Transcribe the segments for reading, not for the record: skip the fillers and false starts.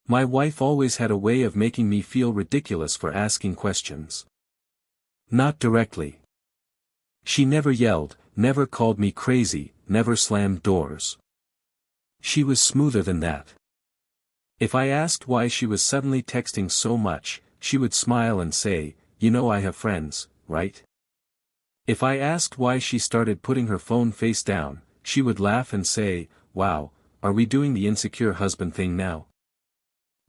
My wife always had a way of making me feel ridiculous for asking questions. Not directly. She never yelled, never called me crazy, never slammed doors. She was smoother than that. If I asked why she was suddenly texting so much, she would smile and say, "You know I have friends, right?" If I asked why she started putting her phone face down, she would laugh and say, "Wow, are we doing the insecure husband thing now?"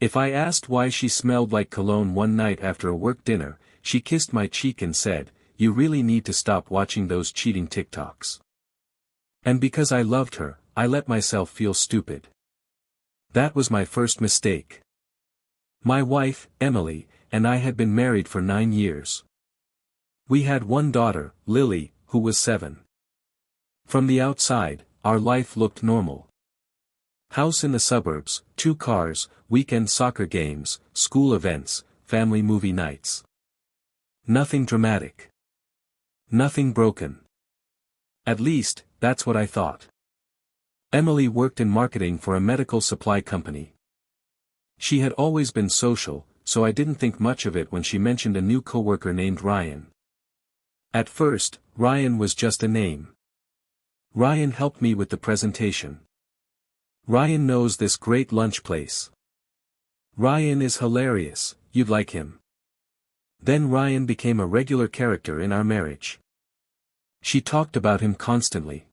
If I asked why she smelled like cologne one night after a work dinner, she kissed my cheek and said, "You really need to stop watching those cheating TikToks." And because I loved her, I let myself feel stupid. That was my first mistake. My wife, Emily, and I had been married for 9 years. We had one daughter, Lily, who was 7. From the outside, our life looked normal. House in the suburbs, 2 cars, weekend soccer games, school events, family movie nights. Nothing dramatic. Nothing broken. At least, that's what I thought. Emily worked in marketing for a medical supply company. She had always been social, so I didn't think much of it when she mentioned a new coworker named Ryan. At first, Ryan was just a name. Ryan helped me with the presentation. Ryan knows this great lunch place. Ryan is hilarious, you'd like him. Then Ryan became a regular character in our marriage. She talked about him constantly.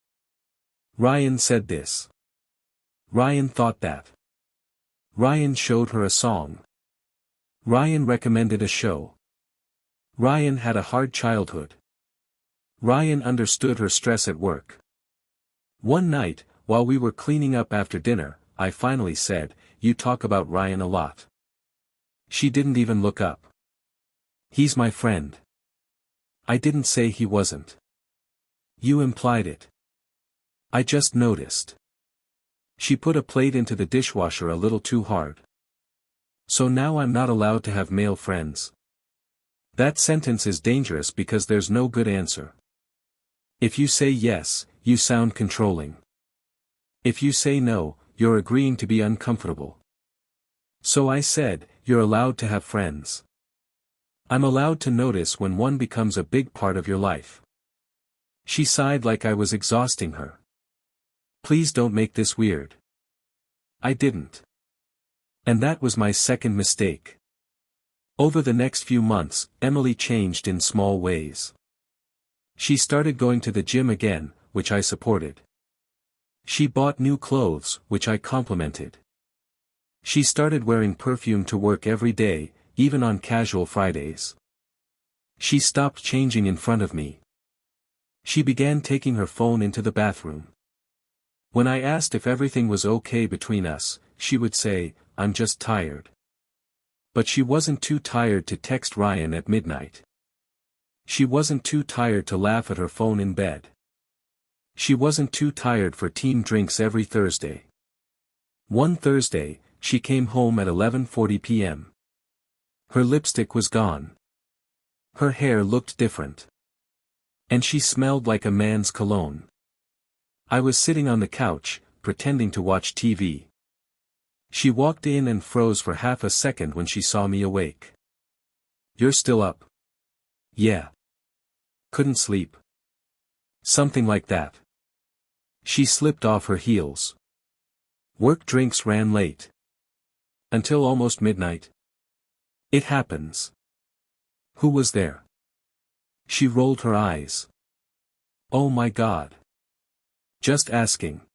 Ryan said this. Ryan thought that. Ryan showed her a song. Ryan recommended a show. Ryan had a hard childhood. Ryan understood her stress at work. One night, while we were cleaning up after dinner, I finally said, "You talk about Ryan a lot." She didn't even look up. "He's my friend." I didn't say he wasn't. You implied it. I just noticed. She put a plate into the dishwasher a little too hard. So now I'm not allowed to have male friends. That sentence is dangerous because there's no good answer. If you say yes, you sound controlling. If you say no, you're agreeing to be uncomfortable. So I said, "You're allowed to have friends. I'm allowed to notice when one becomes a big part of your life." She sighed like I was exhausting her. "Please don't make this weird." I didn't. And that was my second mistake. Over the next few months, Emily changed in small ways. She started going to the gym again, which I supported. She bought new clothes, which I complimented. She started wearing perfume to work every day, even on casual Fridays. She stopped changing in front of me. She began taking her phone into the bathroom. When I asked if everything was okay between us, she would say, "I'm just tired." But she wasn't too tired to text Ryan at midnight. She wasn't too tired to laugh at her phone in bed. She wasn't too tired for team drinks every Thursday. One Thursday, she came home at 11:40 p.m. Her lipstick was gone. Her hair looked different. And she smelled like a man's cologne. I was sitting on the couch, pretending to watch TV. She walked in and froze for half a second when she saw me awake. "You're still up?" "Yeah. Couldn't sleep." Something like that. She slipped off her heels. "Work drinks ran late. Until almost midnight." "It happens." "Who was there?" She rolled her eyes. "Oh my God. Just asking."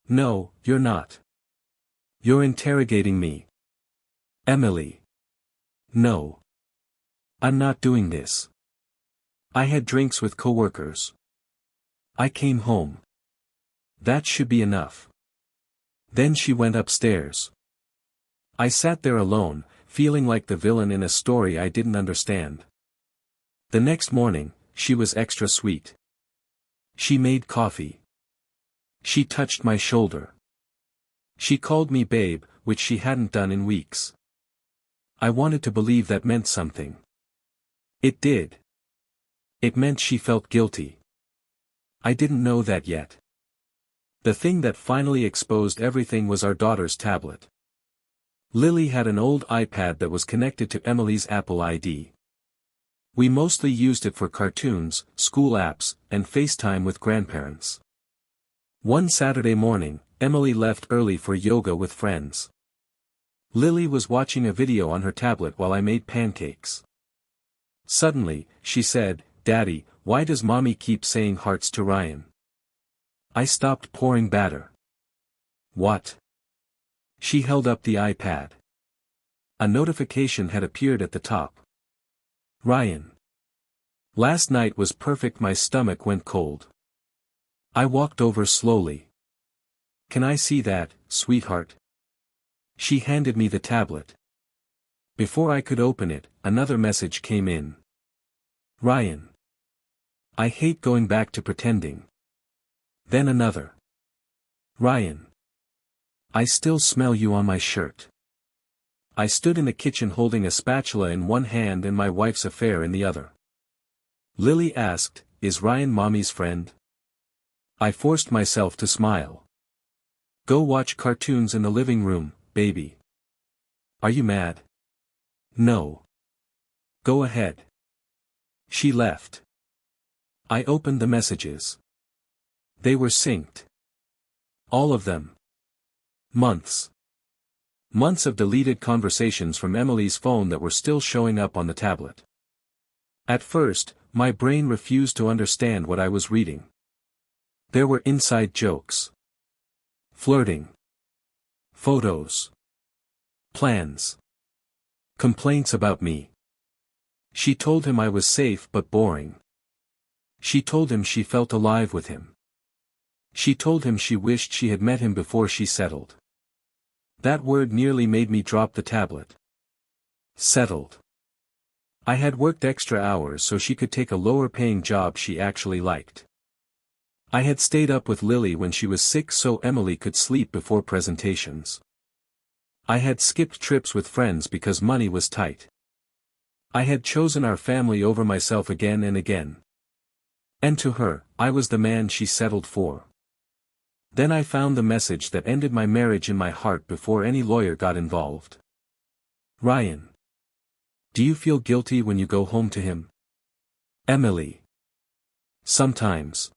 "No, you're not. You're interrogating me." "Emily. No. I'm not doing this. I had drinks with coworkers. I came home. That should be enough." Then she went upstairs. I sat there alone, feeling like the villain in a story I didn't understand. The next morning, she was extra sweet. She made coffee. She touched my shoulder. She called me babe, which she hadn't done in weeks. I wanted to believe that meant something. It did. It meant she felt guilty. I didn't know that yet. The thing that finally exposed everything was our daughter's tablet. Lily had an old iPad that was connected to Emily's Apple ID. We mostly used it for cartoons, school apps, and FaceTime with grandparents. One Saturday morning, Emily left early for yoga with friends. Lily was watching a video on her tablet while I made pancakes. Suddenly, she said, "Daddy, why does Mommy keep saying hearts to Ryan?" I stopped pouring batter. "What?" She held up the iPad. A notification had appeared at the top. "Ryan. Last night was perfect." My stomach went cold. I walked over slowly. "Can I see that, sweetheart?" She handed me the tablet. Before I could open it, another message came in. "Ryan. I hate going back to pretending." Then another. "Ryan. I still smell you on my shirt." I stood in the kitchen holding a spatula in one hand and my wife's affair in the other. Lily asked, "Is Ryan Mommy's friend?" I forced myself to smile. "Go watch cartoons in the living room, baby." "Are you mad?" "No." "Go ahead." She left. I opened the messages. They were synced. All of them. Months. Months of deleted conversations from Emily's phone that were still showing up on the tablet. At first, my brain refused to understand what I was reading. There were inside jokes. Flirting. Photos. Plans. Complaints about me. She told him I was safe but boring. She told him she felt alive with him. She told him she wished she had met him before she settled. That word nearly made me drop the tablet. Settled. I had worked extra hours so she could take a lower-paying job she actually liked. I had stayed up with Lily when she was sick so Emily could sleep before presentations. I had skipped trips with friends because money was tight. I had chosen our family over myself again and again. And to her, I was the man she settled for. Then I found the message that ended my marriage in my heart before any lawyer got involved. "Ryan. Do you feel guilty when you go home to him?" Emily. "Sometimes.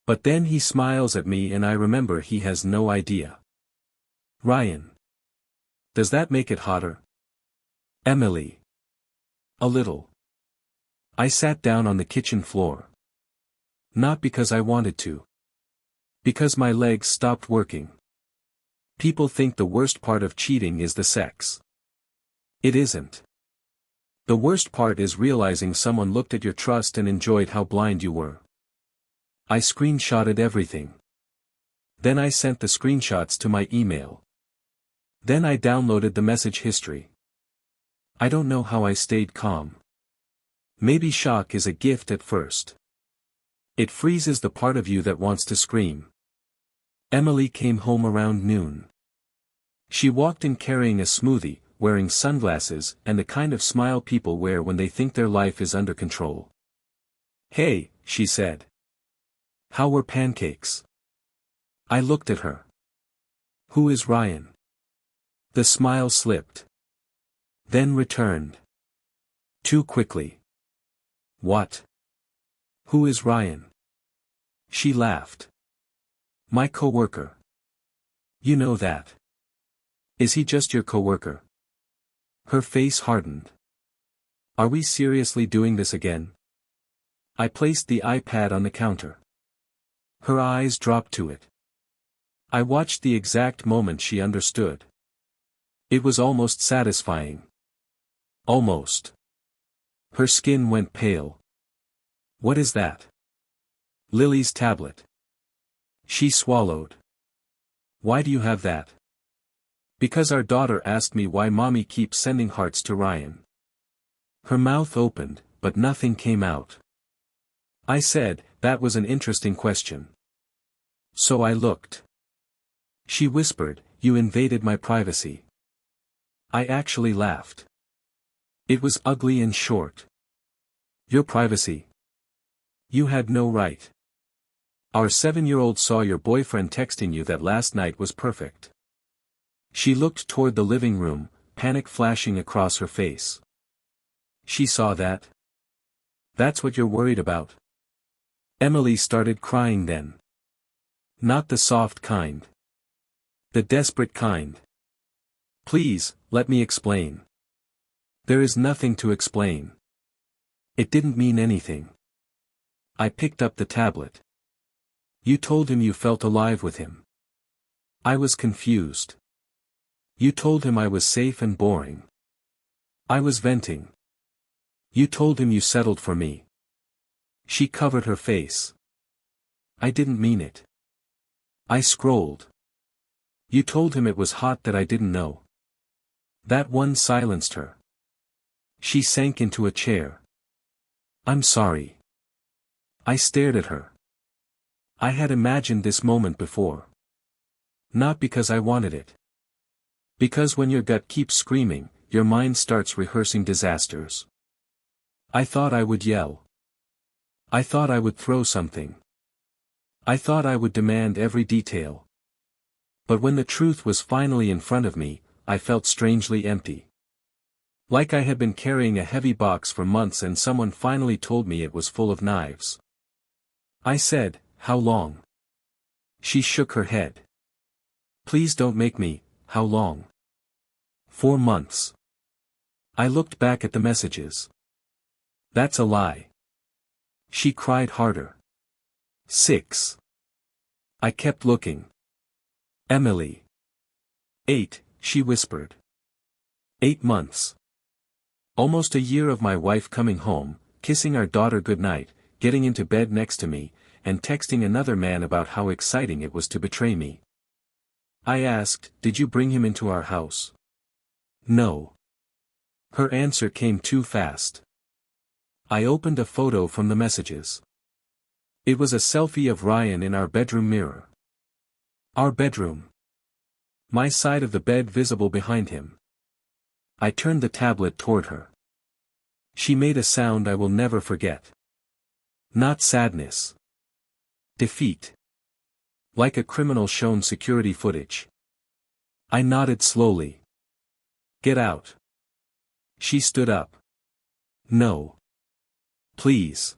But then he smiles at me and I remember he has no idea." Ryan. "Does that make it hotter?" Emily. "A little." I sat down on the kitchen floor. Not because I wanted to. Because my legs stopped working. People think the worst part of cheating is the sex. It isn't. The worst part is realizing someone looked at your trust and enjoyed how blind you were. I screenshotted everything. Then I sent the screenshots to my email. Then I downloaded the message history. I don't know how I stayed calm. Maybe shock is a gift at first. It freezes the part of you that wants to scream. Emily came home around noon. She walked in carrying a smoothie, wearing sunglasses and the kind of smile people wear when they think their life is under control. "Hey," she said. "How were pancakes?" I looked at her. "Who is Ryan?" The smile slipped. Then returned. Too quickly. "What? Who is Ryan?" She laughed. "My coworker." "You know that. Is he just your coworker?" Her face hardened. "Are we seriously doing this again?" I placed the iPad on the counter. Her eyes dropped to it. I watched the exact moment she understood. It was almost satisfying. Almost. Her skin went pale. "What is that?" "Lily's tablet." She swallowed. "Why do you have that?" "Because our daughter asked me why Mommy keeps sending hearts to Ryan." Her mouth opened, but nothing came out. I said, "That was an interesting question." So I looked. She whispered, "You invaded my privacy." I actually laughed. It was ugly and short. "Your privacy? You had no right. Our 7-year-old saw your boyfriend texting you that last night was perfect." She looked toward the living room, panic flashing across her face. She saw that. That's what you're worried about. Emily started crying then. Not the soft kind. The desperate kind. Please, let me explain. There is nothing to explain. It didn't mean anything. I picked up the tablet. You told him you felt alive with him. I was confused. You told him I was safe and boring. I was venting. You told him you settled for me. She covered her face. I didn't mean it. I scrolled. You told him it was hot that I didn't know. That one silenced her. She sank into a chair. I'm sorry. I stared at her. I had imagined this moment before. Not because I wanted it. Because when your gut keeps screaming, your mind starts rehearsing disasters. I thought I would yell. I thought I would throw something. I thought I would demand every detail. But when the truth was finally in front of me, I felt strangely empty. Like I had been carrying a heavy box for months and someone finally told me it was full of knives. I said, "How long?" She shook her head. Please don't make me, how long? 4 months. I looked back at the messages. That's a lie. She cried harder. 6. I kept looking. Emily. 8, she whispered. 8 months. Almost a year of my wife coming home, kissing our daughter goodnight, getting into bed next to me, and texting another man about how exciting it was to betray me. I asked, "Did you bring him into our house?" No. Her answer came too fast. I opened a photo from the messages. It was a selfie of Ryan in our bedroom mirror. Our bedroom. My side of the bed visible behind him. I turned the tablet toward her. She made a sound I will never forget. Not sadness. Defeat. Like a criminal shown security footage. I nodded slowly. Get out. She stood up. No. Please.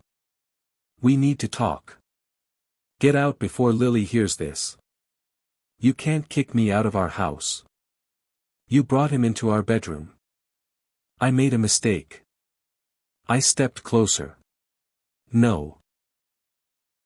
We need to talk. Get out before Lily hears this. You can't kick me out of our house. You brought him into our bedroom. I made a mistake. I stepped closer. No.